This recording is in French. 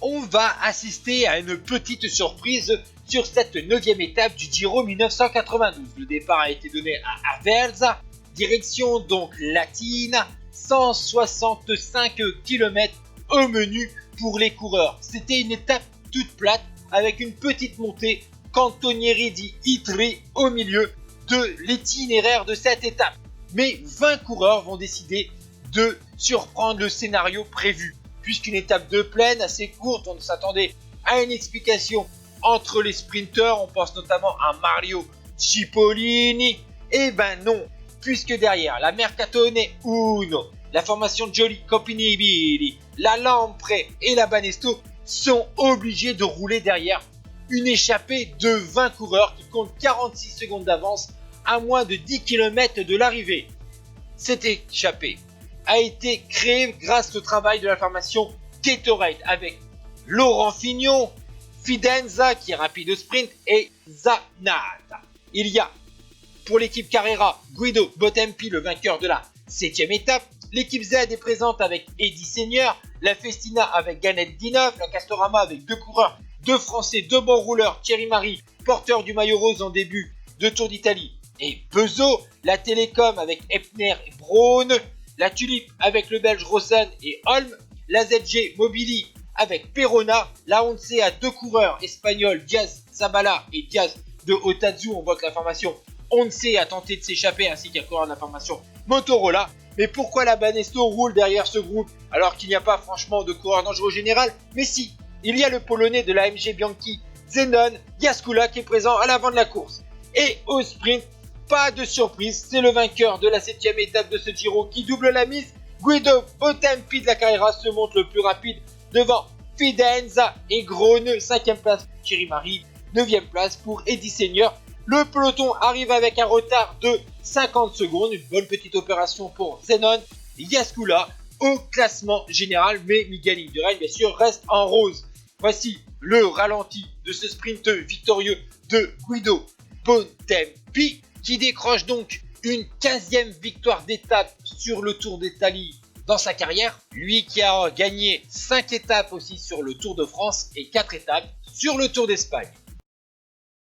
on va assister à une petite surprise sur cette 9e étape du Giro 1992. Le départ a été donné à Aversa, direction donc latine, 165 km au menu pour les coureurs. C'était une étape toute plate avec une petite montée Cantonieri di Itri au milieu de l'itinéraire de cette étape. Mais 20 coureurs vont décider de surprendre le scénario prévu. Puisqu'une étape de plaine assez courte, on s'attendait à une explication entre les sprinteurs, on pense notamment à Mario Cipollini. Eh ben non, puisque derrière la Mercatone Uno, la formation Jolly Copinibili, la Lampre et la Banesto sont obligés de rouler derrière une échappée de 20 coureurs qui comptent 46 secondes d'avance à moins de 10 km de l'arrivée. Cette échappée a été créée grâce au travail de la formation Gatorade avec Laurent Fignon, Fidenza qui est rapide au sprint et Zanata. Il y a pour l'équipe Carrera Guido Bontempi, le vainqueur de la 7e étape. L'équipe Z est présente avec Eddy Seigneur, la Festina avec Gannet Dinov, la Castorama avec 2 coureurs, 2 Français, 2 bons rouleurs, Thierry Marie, porteur du maillot rose en début de Tour d'Italie, et Peugeot, la Télécom avec Epner et Braun, la Tulipe avec le Belge Rosen et Holm, la ZG Mobili avec Perona, la Once a 2 coureurs espagnols, Diaz Zabala et Diaz de Otazu. On voit que la formation Once a tenté de s'échapper ainsi qu'un coureur de la formation Motorola. Mais pourquoi la Banesto roule derrière ce groupe alors qu'il n'y a pas franchement de coureur dangereux général? Mais si, il y a le Polonais de la MG Bianchi, Zenon Jaskula, qui est présent à l'avant de la course. Et au sprint, pas de surprise, c'est le vainqueur de la 7e étape de ce Giro qui double la mise. Guido Bontempi de la Carrera se montre le plus rapide devant Fidenza et Grone. 5e place pour Thierry Marie, 9e place pour Eddy Seigneur. Le peloton arrive avec un retard de 50 secondes, une bonne petite opération pour Zenon Jaskula au classement général, mais Miguel Indurain bien sûr reste en rose. Voici le ralenti de ce sprint victorieux de Guido Bontempi qui décroche donc une 15e victoire d'étape sur le Tour d'Italie dans sa carrière. Lui qui a gagné 5 étapes aussi sur le Tour de France et 4 étapes sur le Tour d'Espagne.